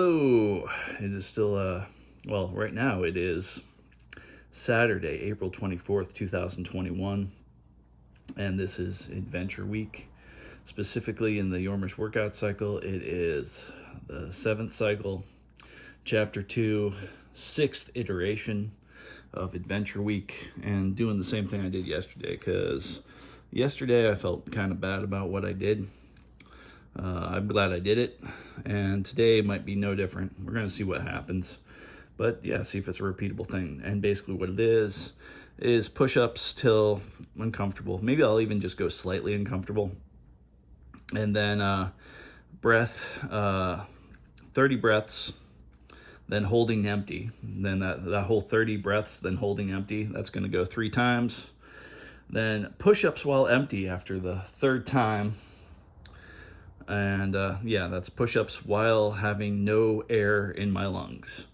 Hello, it is still, well, right now it is Saturday, April 24th, 2021, and this is Adventure Week. Specifically in the Yormish workout cycle, it is the 7th cycle, Chapter 2, 6th iteration of Adventure Week, and doing the same thing I did yesterday, because yesterday I felt kind of bad about what I did. I'm glad I did it, and today might be no different. We're going to see what happens, but yeah, see if it's a repeatable thing. And basically what it is push-ups till uncomfortable. Maybe I'll even just go slightly uncomfortable, and then breath, 30 breaths, then holding empty. Then that whole 30 breaths, then holding empty, that's going to go 3 times. Then push-ups while empty after the 3rd time. And yeah, that's push-ups while having no air in my lungs.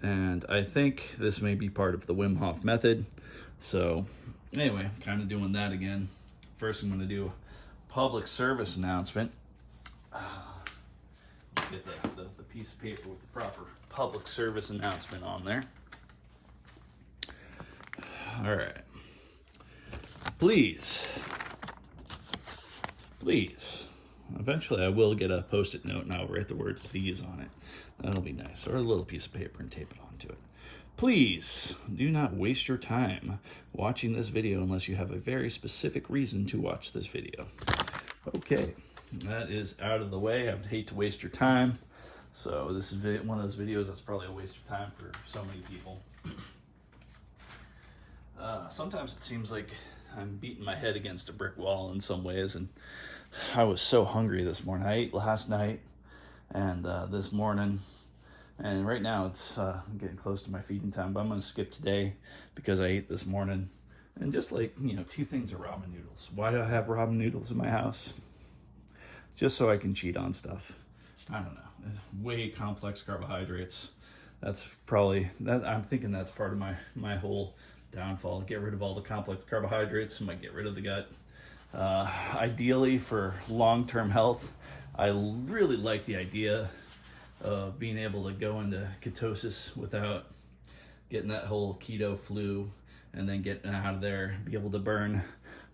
And I think this may be part of the Wim Hof method. So anyway, kind of doing that again. First, I'm going to do a public service announcement. Get the piece of paper with the proper public service announcement on there. All right. Please. Eventually I will get a post-it note and I'll write the word please on it. That'll be nice. Or a little piece of paper and tape it onto it. Please do not waste your time watching this video unless you have a very specific reason to watch this video. Okay, that is out of the way. I would hate to waste your time. So this is one of those videos that's probably a waste of time for so many people. Sometimes it seems like I'm beating my head against a brick wall in some ways, and I was so hungry this morning. I ate last night and this morning, and right now it's getting close to my feeding time, but I'm going to skip today because I ate this morning. And just like, 2 things of ramen noodles. Why do I have ramen noodles in my house? Just so I can cheat on stuff. I don't know. Way complex carbohydrates. That's probably, I'm thinking that's part of my whole downfall. Get rid of all the complex carbohydrates, I might get rid of the gut. Ideally for long-term health, I really like the idea of being able to go into ketosis without getting that whole keto flu, and then getting out of there, be able to burn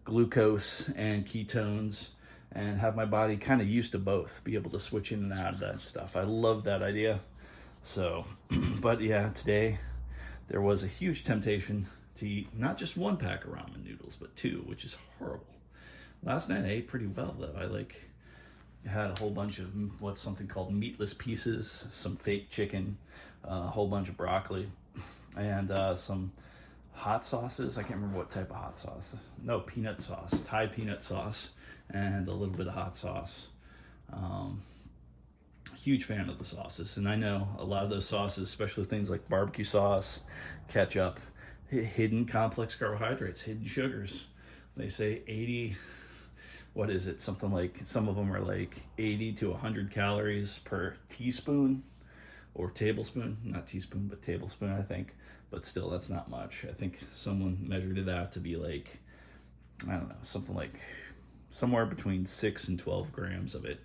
glucose and ketones and have my body kind of used to both, be able to switch in and out of that stuff. I love that idea. So, but yeah, today there was a huge temptation to eat not just 1 pack of ramen noodles, but 2, which is horrible. Last night I ate pretty well though. I had a whole bunch of what's something called meatless pieces, some fake chicken, a whole bunch of broccoli, and some hot sauces. I can't remember what type of hot sauce. No, peanut sauce, Thai peanut sauce, and a little bit of hot sauce. Huge fan of the sauces, and I know a lot of those sauces, especially things like barbecue sauce, ketchup, hidden complex carbohydrates, hidden sugars. They say 80, what is it? Something like, some of them are like 80 to 100 calories per teaspoon or tablespoon. Not teaspoon, but tablespoon, I think. But still, that's not much. I think someone measured it out to be like, I don't know, something like somewhere between 6 and 12 grams of it,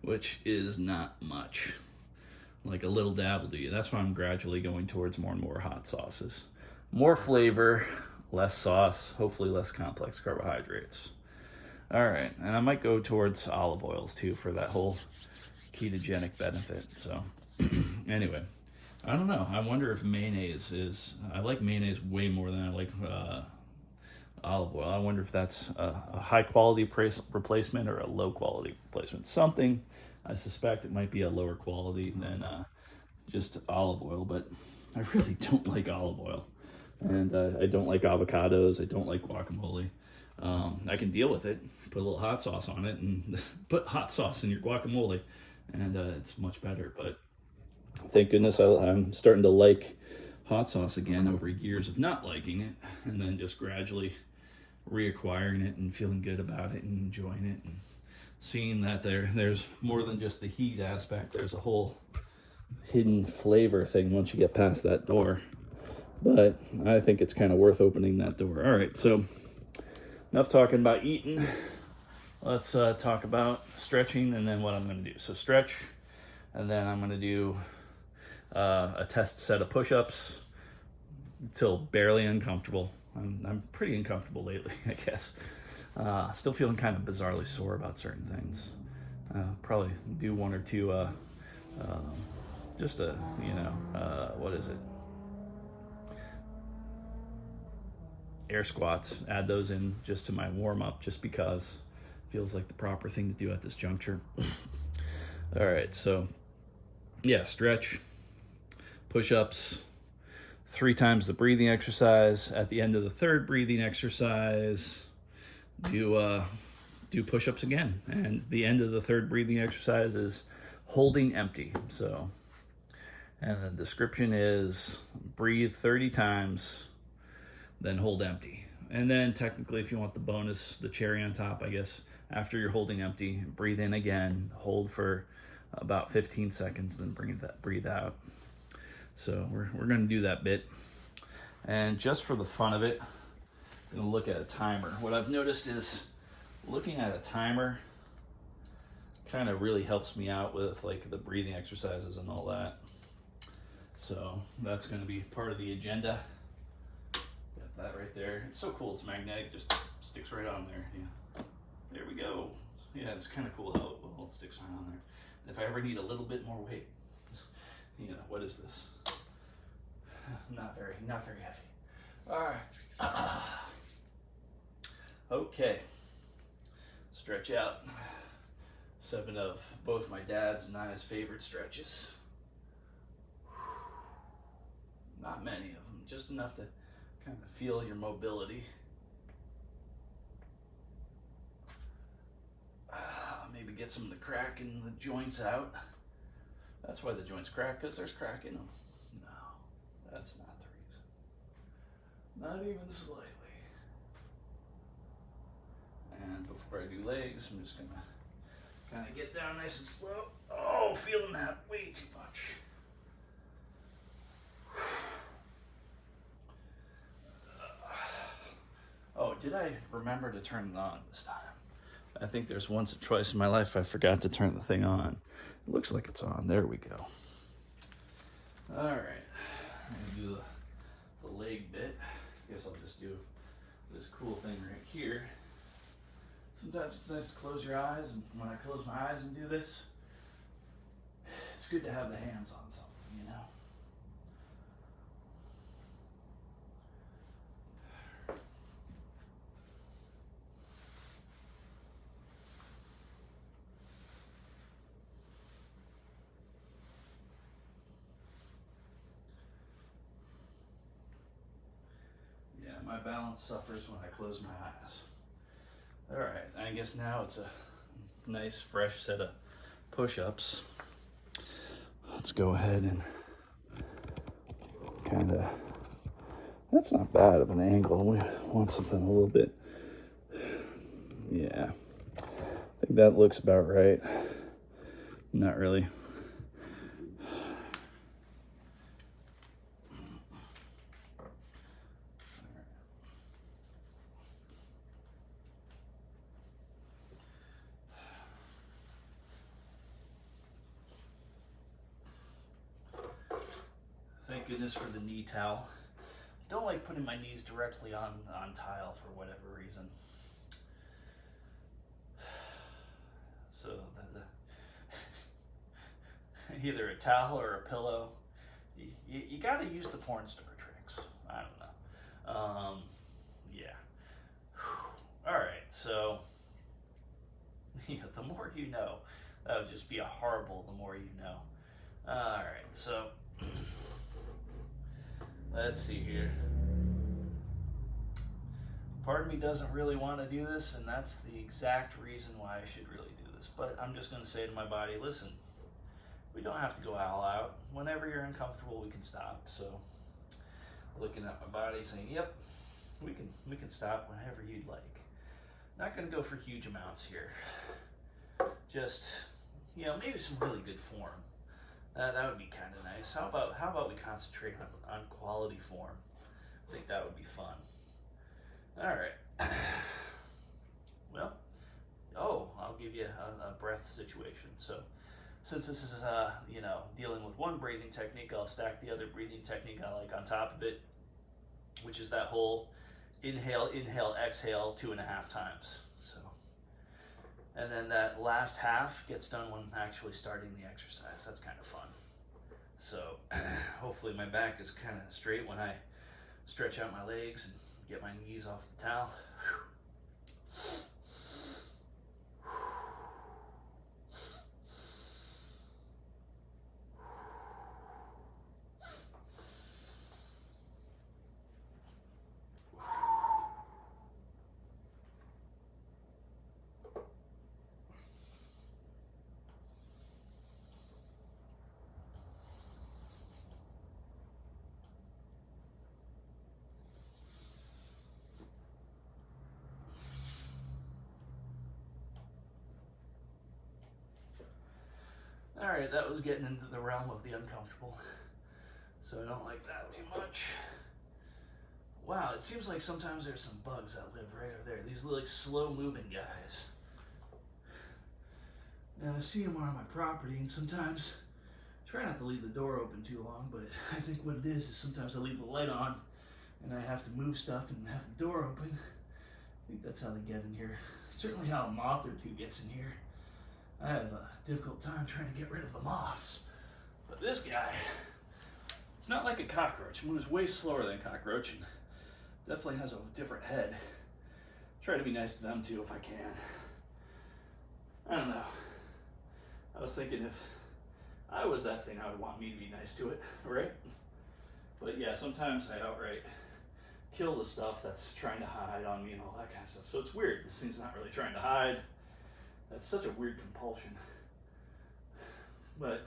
which is not much. Like a little dab will do you. That's why I'm gradually going towards more and more hot sauces. More flavor, less sauce, hopefully less complex carbohydrates. All right, and I might go towards olive oils too for that whole ketogenic benefit. So anyway, I don't know. I wonder if mayonnaise is, I like mayonnaise way more than I like olive oil. I wonder if that's a high quality replacement or a low quality replacement. Something, I suspect it might be a lower quality than just olive oil, but I really don't like olive oil. And I don't like avocados. I don't like guacamole. I can deal with it. Put a little hot sauce on it and put hot sauce in your guacamole, and it's much better. But thank goodness I'm starting to like hot sauce again over years of not liking it, and then just gradually reacquiring it and feeling good about it and enjoying it and seeing that there's more than just the heat aspect. There's a whole hidden flavor thing once you get past that door. But I think it's kind of worth opening that door. All right, so enough talking about eating. Let's talk about stretching and then what I'm going to do. So stretch, And then I'm gonna do a test set of push-ups till barely uncomfortable. I'm pretty uncomfortable lately, I guess. Still feeling kind of bizarrely sore about certain things. Probably do one or two, just a, what is it? Air squats. Add those in just to my warm up, just because it feels like the proper thing to do at this juncture. All right, so yeah, stretch, push-ups, 3 times the breathing exercise. At the end of the 3rd breathing exercise, do push-ups again. And the end of the 3rd breathing exercise is holding empty. So, and the description is breathe 30 times, then hold empty. And then technically, if you want the bonus, the cherry on top, I guess, after you're holding empty, breathe in again, hold for about 15 seconds, then breathe out. So we're going to do that bit. And just for the fun of it, I'm going to look at a timer. What I've noticed is looking at a timer kind of really helps me out with like the breathing exercises and all that. So that's going to be part of the agenda. Got that right there. It's so cool. It's magnetic. Just sticks right on there. Yeah. There we go. Yeah, it's kind of cool how it sticks right on there. And if I ever need a little bit more weight, what is this? Not very heavy. All right. Okay. Stretch out. 7 of both my dad's and I's favorite stretches. Not many of them, just enough to kind of feel your mobility. Maybe get some of the crack in the joints out. That's why the joints crack, because there's crack in them. No, that's not the reason. Not even slightly. And before I do legs, I'm just gonna kind of get down nice and slow. Oh, feeling that way too much. Oh, did I remember to turn it on this time? I think there's once or twice in my life I forgot to turn the thing on. It looks like it's on. There we go. All right. I'm going to do the leg bit. I guess I'll just do this cool thing right here. Sometimes it's nice to close your eyes, and when I close my eyes and do this, it's good to have the hands on something, you know? My balance suffers when I close my eyes. All right, I guess now it's a nice fresh set of push-ups. Let's go ahead and kind of, that's not bad of an angle. We want something a little bit, yeah, I think that looks about right. Not really. Thank goodness for the knee towel. Don't like putting my knees directly on tile for whatever reason. So either a towel or a pillow. You got to use the porn star tricks. I don't know. Yeah. All right. So the more you know. That would just be a horrible. The more you know. All right. So. Let's see here. Part of me doesn't really want to do this, and that's the exact reason why I should really do this. But I'm just going to say to my body, listen, we don't have to go all out. Whenever you're uncomfortable, we can stop. So looking at my body saying, yep, we can stop whenever you'd like. Not going to go for huge amounts here. Just, maybe some really good form. That would be kind of nice. How about we concentrate on quality form? I think that would be fun. All right. Well, I'll give you a breath situation. So since this is, dealing with one breathing technique, I'll stack the other breathing technique I like on top of it, which is that whole inhale, inhale, exhale 2.5 times. So, and then that last half gets done when actually starting the exercise. That's kind of fun. So hopefully my back is kind of straight when I stretch out my legs and get my knees off the towel. All right, that was getting into the realm of the uncomfortable, so I don't like that too much. Wow, it seems like sometimes there's some bugs that live right over there. These like slow-moving guys. Now I see them on my property, and sometimes I try not to leave the door open too long, but I think what it is sometimes I leave the light on, and I have to move stuff and have the door open. I think that's how they get in here. Certainly how a moth or two gets in here. I have a difficult time trying to get rid of the moths. But this guy, it's not like a cockroach. It moves way slower than a cockroach and definitely has a different head. Try to be nice to them too if I can. I don't know. I was thinking if I was that thing, I would want me to be nice to it, right? But yeah, sometimes I outright kill the stuff that's trying to hide on me and all that kind of stuff. So it's weird. This thing's not really trying to hide. That's such a weird compulsion. But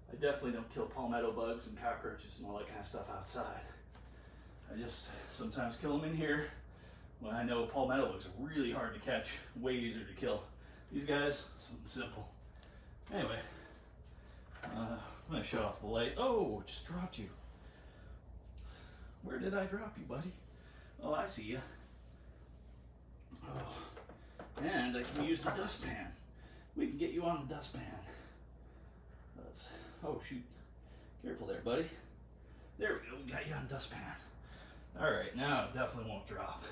I definitely don't kill palmetto bugs and cockroaches and all that kind of stuff outside. I just sometimes kill them in here when I know palmetto bugs are really hard to catch, way easier to kill. These guys, something simple. Anyway, I'm gonna shut off the light. Oh, just dropped you. Where did I drop you, buddy? Oh, I see you. Oh. And I can use the dustpan. We can get you on the dustpan. Oh shoot. Careful there, buddy. There we go, we got you on dustpan. All right, now it definitely won't drop.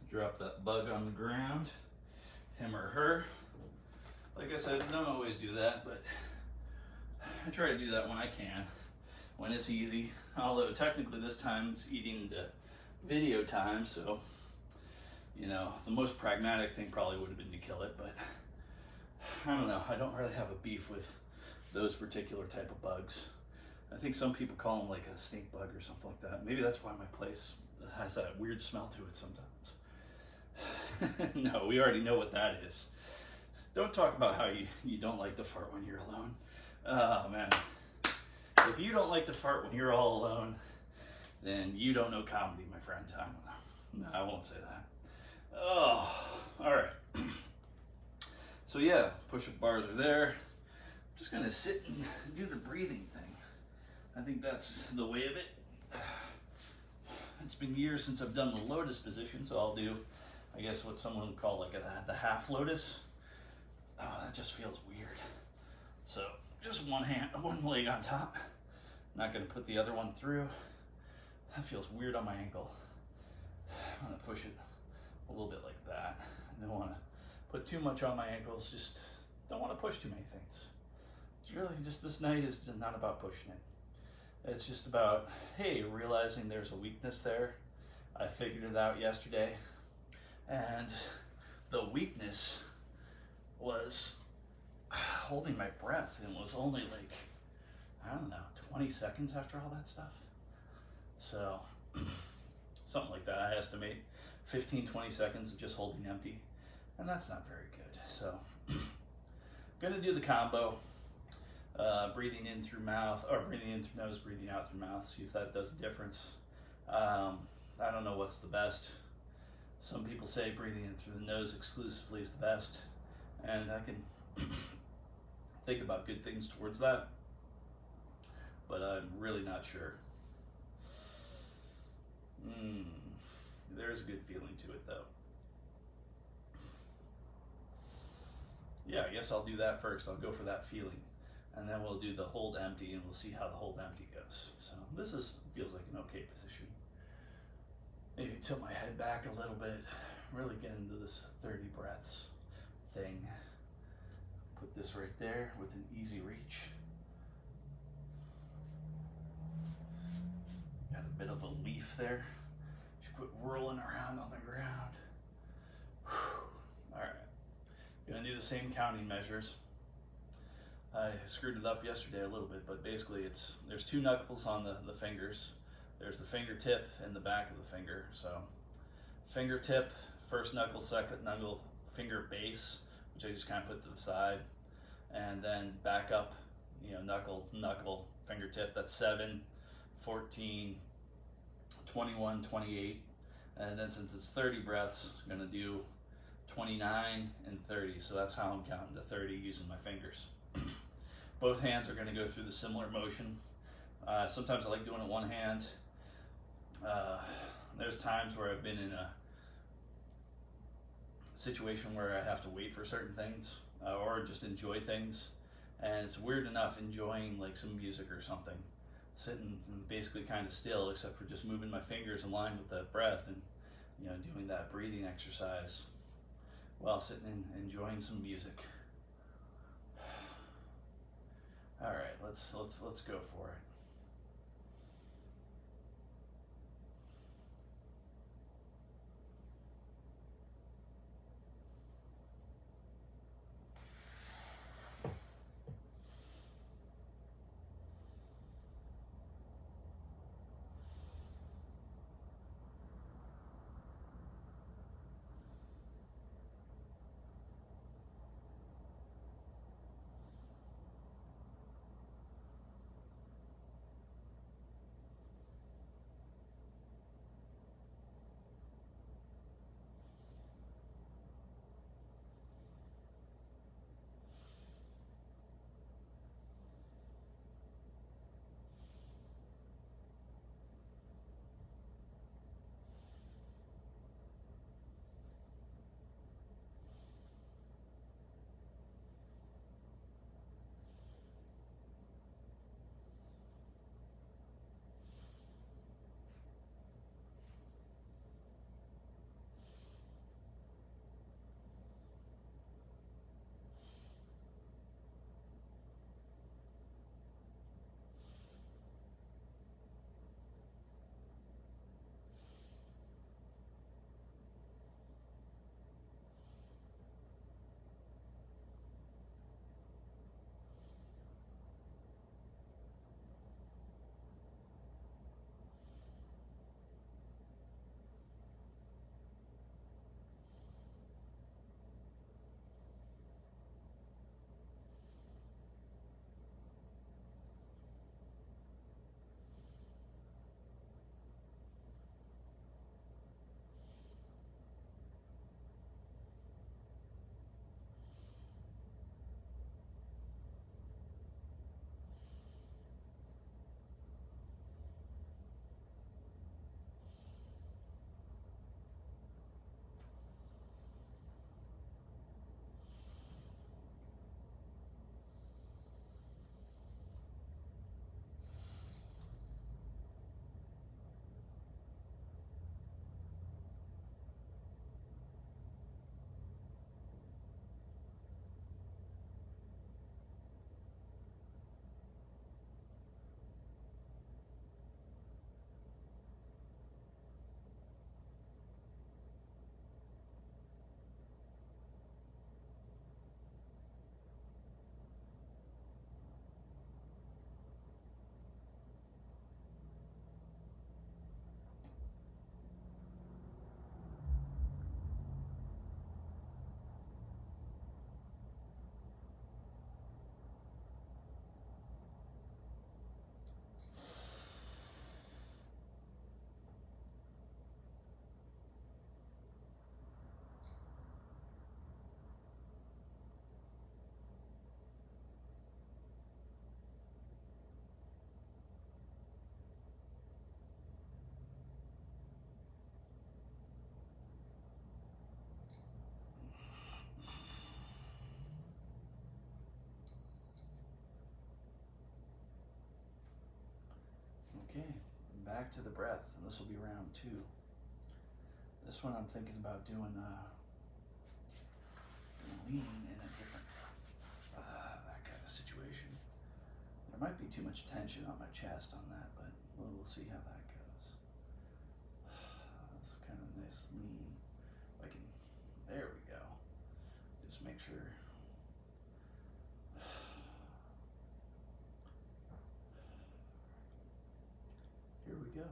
Drop that bug on the ground, him or her. Like I said, I don't always do that, but I try to do that when I can, when it's easy. Although technically this time it's eating into video time, so, the most pragmatic thing probably would have been to kill it, but I don't know. I don't really have a beef with those particular type of bugs. I think some people call them like a stink bug or something like that. Maybe that's why my place has that weird smell to it sometimes. No, we already know what that is. Don't talk about how you don't like to fart when you're alone. Oh, man. If you don't like to fart when you're all alone, then you don't know comedy, my friend. No, I won't say that. Oh, all right. So yeah, push-up bars are there. I'm just gonna sit and do the breathing thing. I think that's the way of it. It's been years since I've done the lotus position, so I'll do, I guess, what someone would call like the half lotus. Oh, that just feels weird. So just one leg on top. Not gonna put the other one through. That feels weird on my ankle. I'm gonna push it a little bit like that. I don't wanna put too much on my ankles, just don't wanna push too many things. It's really just, this night is not about pushing it. It's just about, hey, realizing there's a weakness there. I figured it out yesterday. And the weakness was holding my breath, and was only like, I don't know, 20 seconds after all that stuff. So something like that, I estimate 15, 20 seconds of just holding empty, and that's not very good. So gonna do the combo, breathing in through mouth, or breathing in through nose, breathing out through mouth, see if that does the difference. I don't know what's the best. Some people say breathing in through the nose exclusively is the best, and I can think about good things towards that. but I'm really not sure. There's a good feeling to it though. Yeah, I guess I'll do that first. I'll go for that feeling, and then we'll do the hold empty, and we'll see how the hold empty goes. So this feels like an okay position. Maybe tilt my head back a little bit, really get into this 30 breaths thing. Put this right there with an easy reach. Got a bit of a leaf there. Just quit whirling around on the ground. All right, gonna do the same counting measures. I screwed it up yesterday a little bit, but basically there's 2 knuckles on the fingers. There's the fingertip and the back of the finger. So fingertip, first knuckle, second knuckle, finger base, which I just kind of put to the side, and then back up, knuckle, fingertip. That's 7, 14, 21, 28. And then since it's 30 breaths, I'm gonna do 29 and 30. So that's how I'm counting to 30 using my fingers. Both hands are gonna go through the similar motion. Sometimes I like doing it one hand. There's times where I've been in a situation where I have to wait for certain things or just enjoy things, and it's weird enough enjoying like some music or something, sitting basically kind of still except for just moving my fingers in line with the breath and doing that breathing exercise while sitting and enjoying some music. All right, let's go for it. back to the breath, and this will be round 2. This one I'm thinking about doing lean in a different, that kind of situation. There might be too much tension on my chest on that, but we'll see how that goes. That's kind of a nice lean. I can, there we go. Just make sure. Here we go.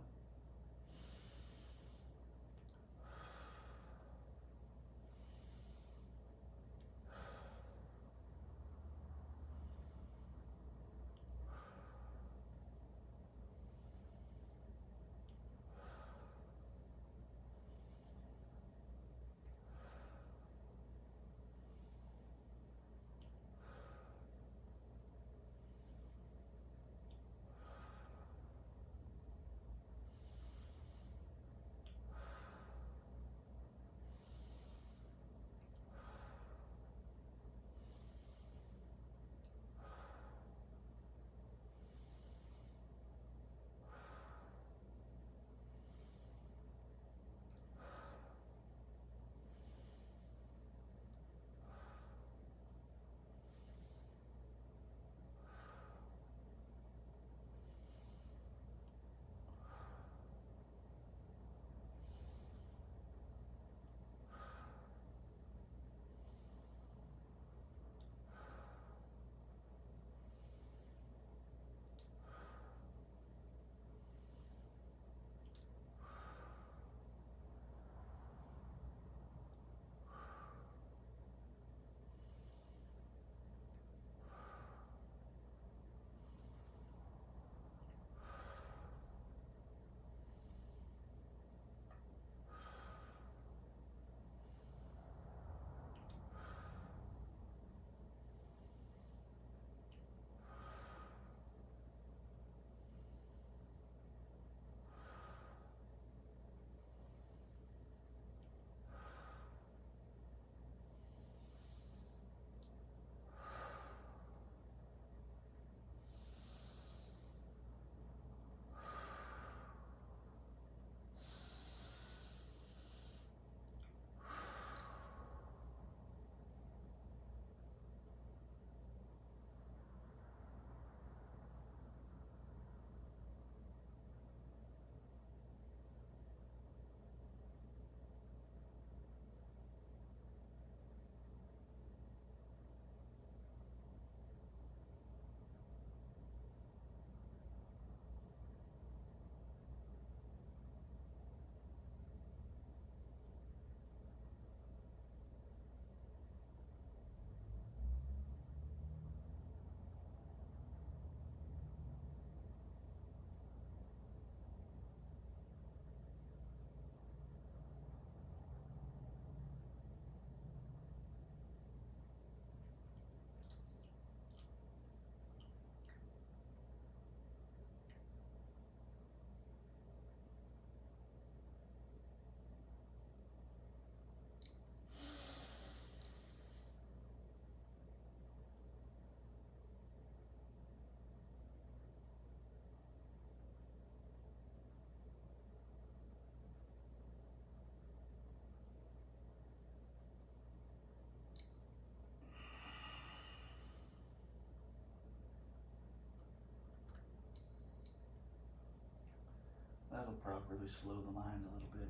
That'll properly slow the mind a little bit.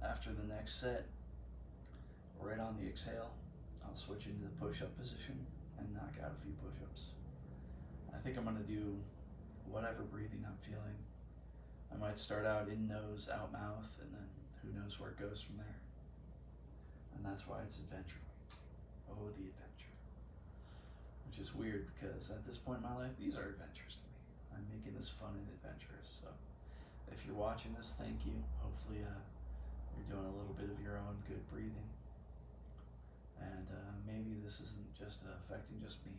After the next set, right on the exhale, I'll switch into the push-up position and knock out a few push-ups. I think I'm gonna do whatever breathing I'm feeling. I might start out in nose, out mouth, and then who knows where it goes from there. And that's why it's adventure. Oh, the adventure. Which is weird because at this point in my life, these are adventures to me. I'm making this fun and adventurous. So if you're watching this, thank you. Hopefully you're doing a little bit of your own good breathing. And maybe this isn't just affecting just me.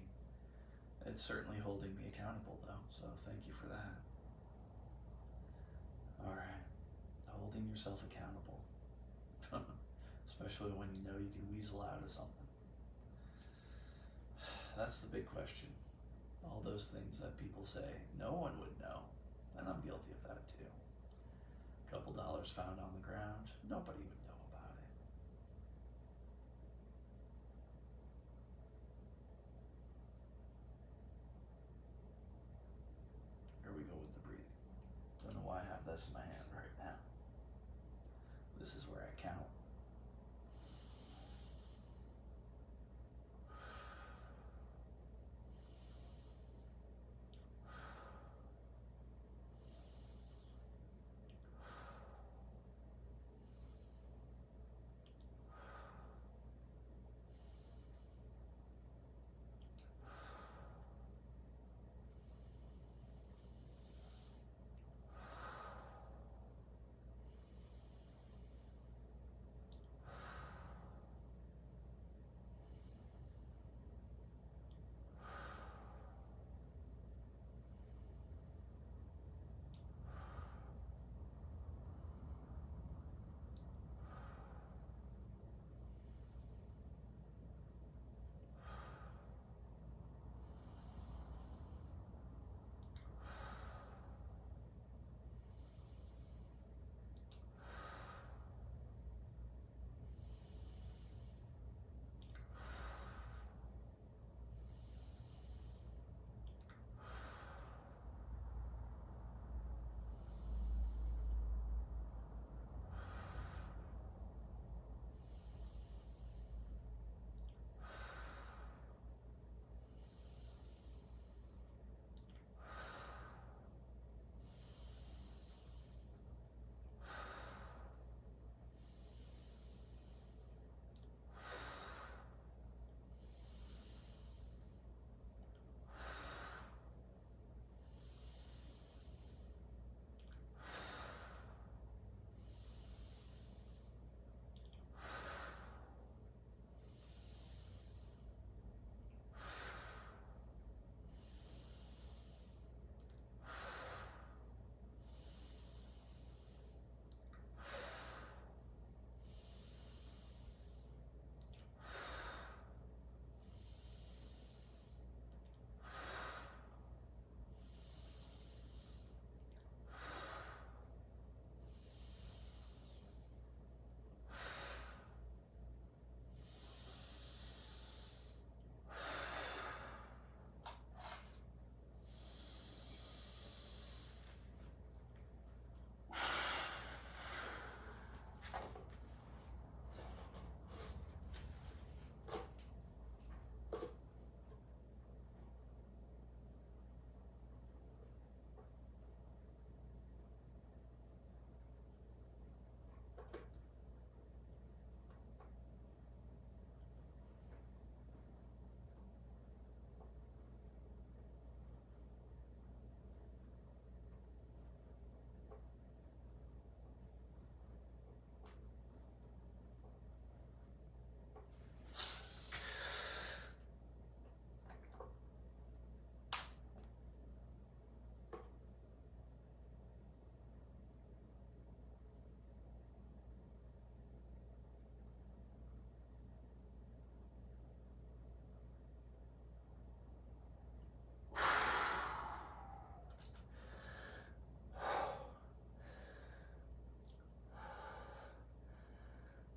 It's certainly holding me accountable though, so thank you for that. All right, holding yourself accountable. Especially when you know you can weasel out of something. That's the big question. All those things that people say, no one would know. And I'm guilty of that that too. A couple dollars found on the ground. Nobody would know about it. Here we go with the breathing. Don't know why I have this in my hand right now. This is where I count.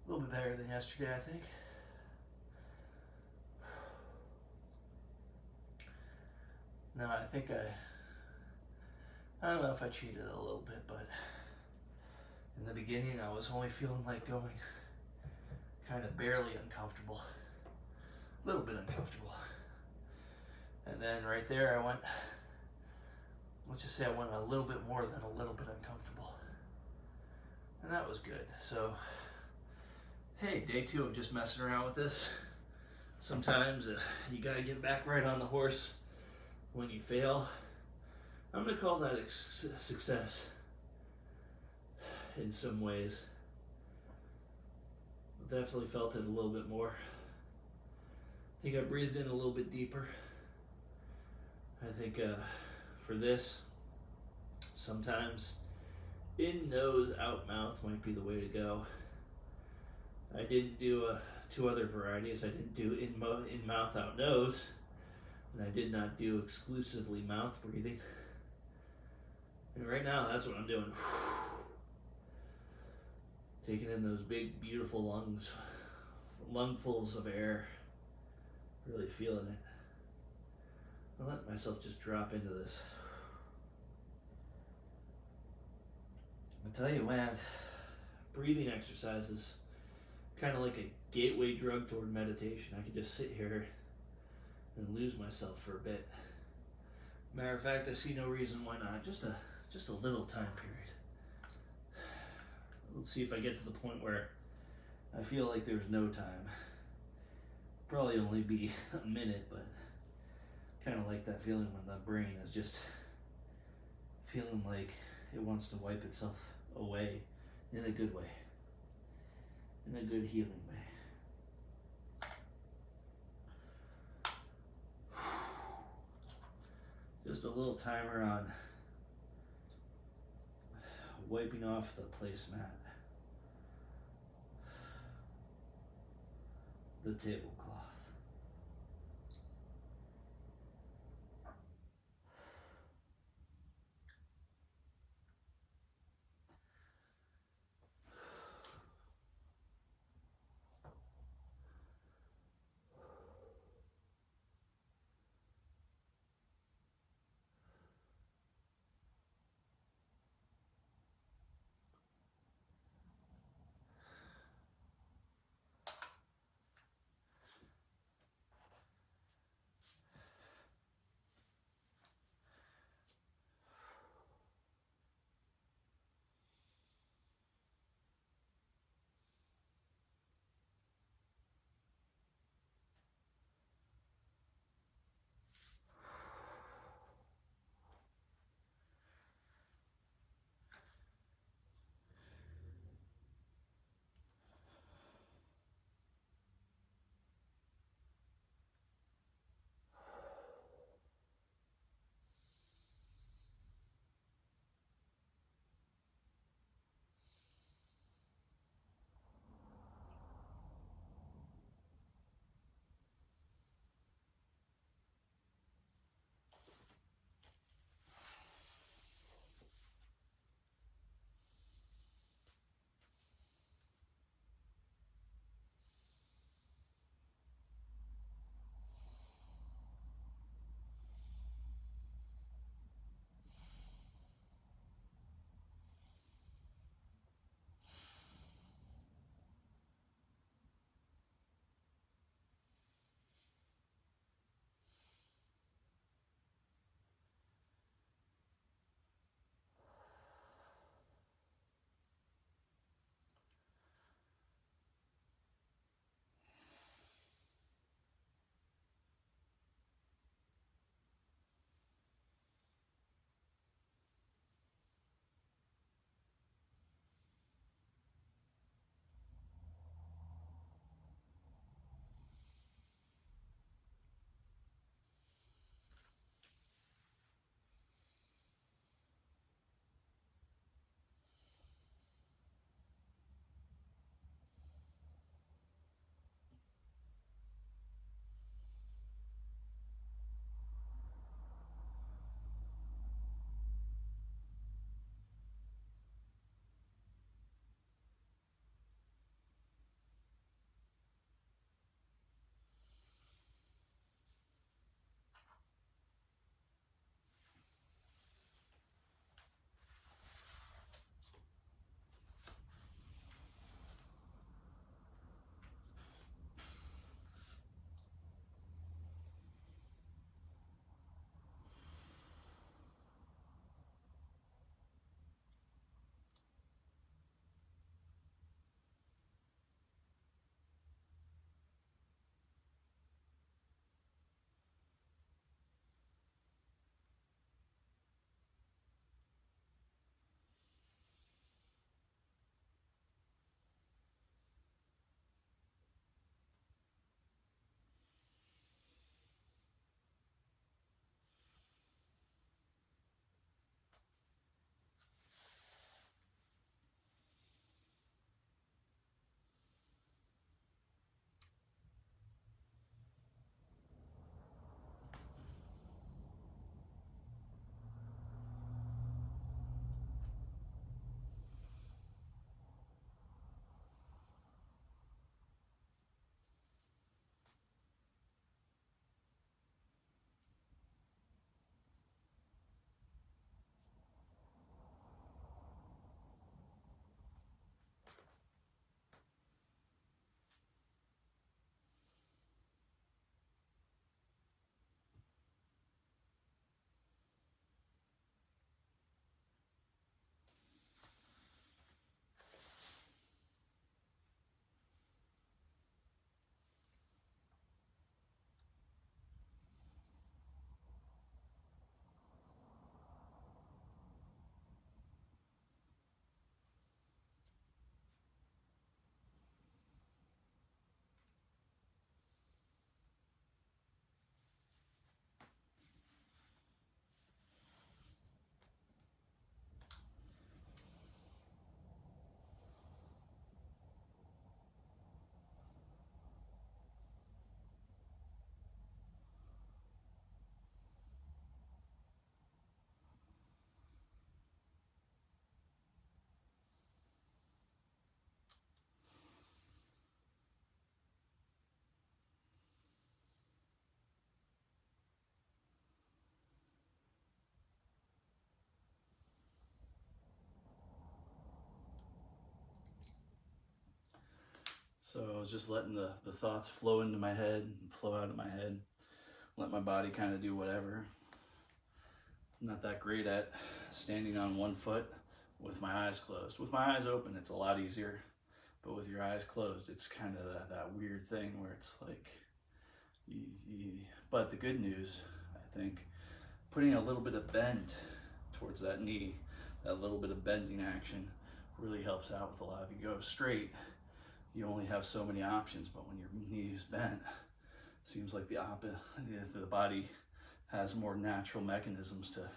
A little bit better than yesterday, I think. No, I think I don't know if I cheated a little bit, but in the beginning I was only feeling like going kind of barely uncomfortable. A little bit uncomfortable. And then right there I went, let's just say I went a little bit more than a little bit uncomfortable. And that was good. So, hey, day 2 of just messing around with this. Sometimes you gotta get back right on the horse when you fail. I'm gonna call that a success in some ways. Definitely felt it a little bit more. I think I breathed in a little bit deeper. I think for this, sometimes in nose, out mouth might be the way to go. I didn't do 2 other varieties. I didn't do in mouth, out nose, and I did not do exclusively mouth breathing. And right now, that's what I'm doing. Taking in those big, beautiful lungs, lungfuls of air, really feeling it. I let myself just drop into this. I tell you, man, breathing exercises kind of like a gateway drug toward meditation. I could just sit here and lose myself for a bit. Matter of fact, I see no reason why not. Just a little time period. Let's see if I get to the point where I feel like there's no time. Probably only be a minute, but kind of like that feeling when the brain is just feeling like it wants to wipe itself away in a good way, in a good healing way. Just a little timer on wiping off the placemat, the tablecloth. was just letting the thoughts flow into my head and flow out of my head. Let my body kind of do whatever. I'm not that great at standing on one foot with my eyes closed. With my eyes open, it's a lot easier. But with your eyes closed, it's kind of that weird thing where it's like, but the good news, I think, putting a little bit of bend towards that knee, that little bit of bending action really helps out with a lot. If you go straight, you only have so many options, but when your knee is bent, it seems like the body has more natural mechanisms to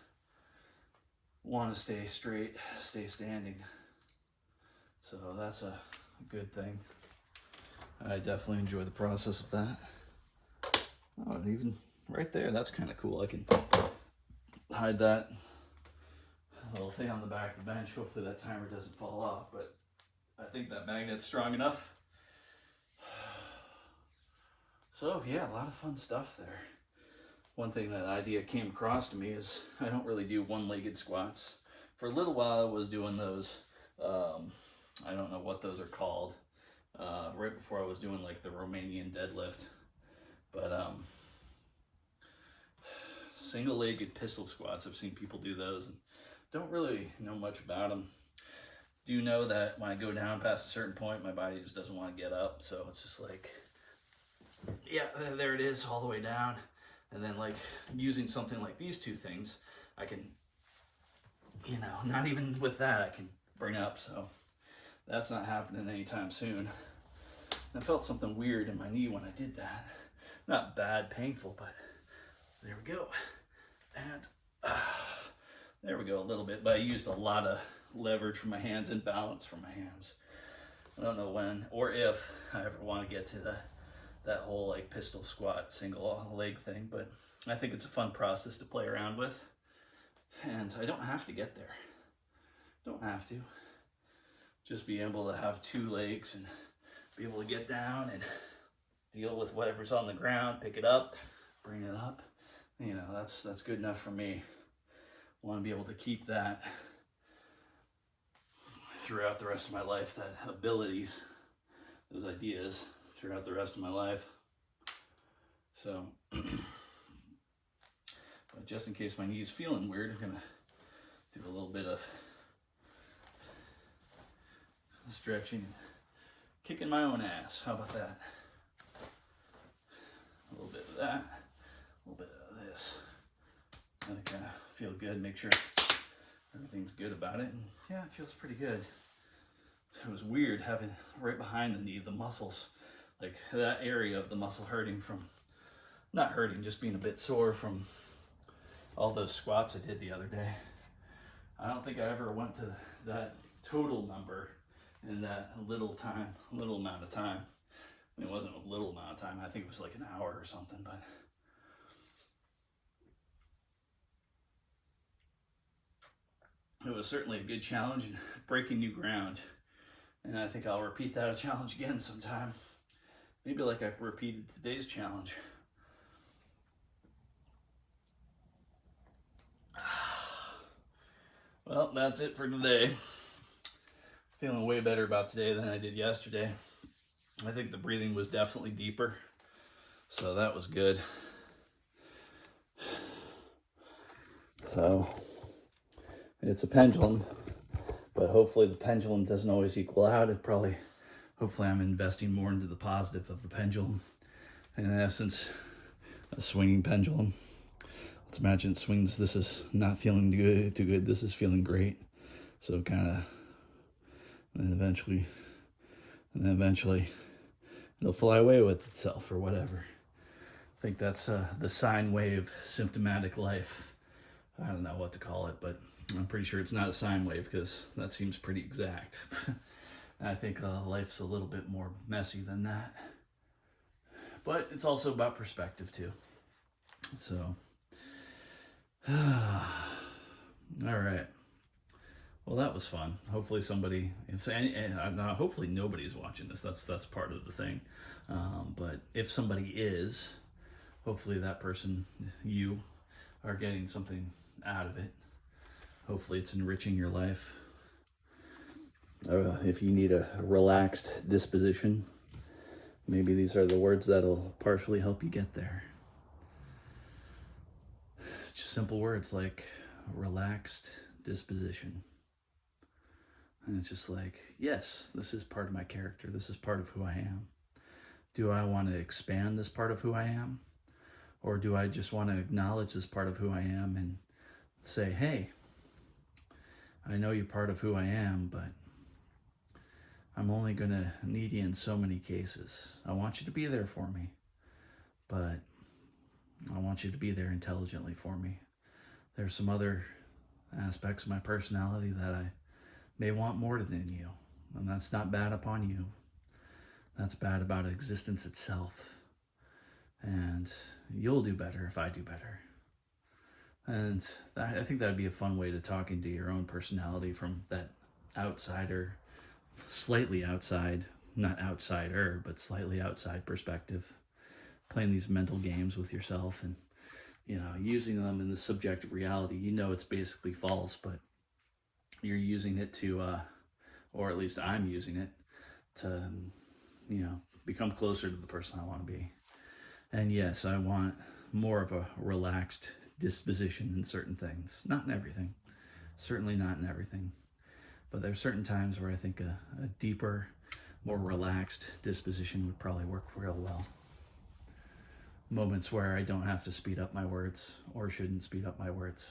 want to stay straight, stay standing. So that's a good thing. I definitely enjoy the process of that. Oh, even right there, that's kind of cool. I can hide that little thing on the back of the bench. Hopefully that timer doesn't fall off, but I think that magnet's strong enough. So yeah, a lot of fun stuff there. One thing that idea came across to me is I don't really do one-legged squats. For a little while I was doing those, I don't know what those are called, right before I was doing like the Romanian deadlift. But single-legged pistol squats, I've seen people do those and don't really know much about them. Do know that when I go down past a certain point, my body just doesn't want to get up. So it's just like, yeah, there it is all the way down. And then like using something like these two things, I can, you know, not even with that, I can bring up. So that's not happening anytime soon. I felt something weird in my knee when I did that. Not bad, painful, but there we go. And there we go a little bit, but I used a lot of leverage from my hands and balance from my hands. I don't know when or if I ever want to get to that whole like pistol squat single leg thing, but I think it's a fun process to play around with. And I don't have to get there. Don't have to. Just be able to have two legs and be able to get down and deal with whatever's on the ground, pick it up, bring it up. You know, that's good enough for me. Want to be able to keep that throughout the rest of my life, that abilities, those ideas throughout the rest of my life. So, but just in case my knee's feeling weird, I'm gonna do a little bit of stretching and kicking my own ass. How about that? A little bit of that, a little bit of this. I kind of feel good, make sure everything's good about it. And yeah, it feels pretty good. It was weird having right behind the knee, the muscles, like that area of the muscle hurting from, not hurting, just being a bit sore from all those squats I did the other day. I don't think I ever went to that total number in that little amount of time. I mean, it wasn't a little amount of time. I think it was like an hour or something, but it was certainly a good challenge and breaking new ground. And I think I'll repeat that challenge again sometime. Maybe like I repeated today's challenge. Well, that's it for today. Feeling way better about today than I did yesterday. I think the breathing was definitely deeper, so that was good. So it's a pendulum, but hopefully the pendulum doesn't always equal out. Hopefully I'm investing more into the positive of the pendulum. In essence, a swinging pendulum. Let's imagine it swings. This is not feeling too good. This is feeling great. So kind of, and then eventually it'll fly away with itself or whatever. I think that's the sine wave symptomatic life. I don't know what to call it, but I'm pretty sure it's not a sine wave because that seems pretty exact. I think life's a little bit more messy than that. But it's also about perspective too. So, all right. Well, that was fun. Hopefully somebody, hopefully nobody's watching this. That's part of the thing. But if somebody is, hopefully that person, you, are getting something out of it. Hopefully it's enriching your life. If you need a relaxed disposition, Maybe these are the words that'll partially help you get there. Just simple words like relaxed disposition. And it's just like, yes, this is part of my character. This is part of who I am. Do I want to expand this part of who I am? Or do I just want to acknowledge this part of who I am and say, hey, I know you're part of who I am, but I'm only going to need you in so many cases. I want you to be there for me, but I want you to be there intelligently for me. There's some other aspects of my personality that I may want more than you, and that's not bad upon you. That's bad about existence itself. And you'll do better if I do better. And I think that'd be a fun way to talk into your own personality from that outsider, slightly outside, not outsider, but slightly outside perspective. Playing these mental games with yourself and, using them in the subjective reality. It's basically false, but you're using it to, or at least I'm using it to, become closer to the person I want to be. And yes, I want more of a relaxed disposition in certain things. Not in everything. Certainly not in everything. But there are certain times where I think a deeper, more relaxed disposition would probably work real well. Moments where I don't have to speed up my words or shouldn't speed up my words.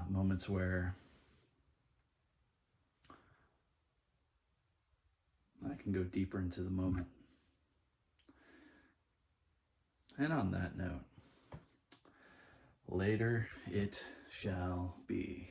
Moments where I can go deeper into the moment. And on that note, later it shall be.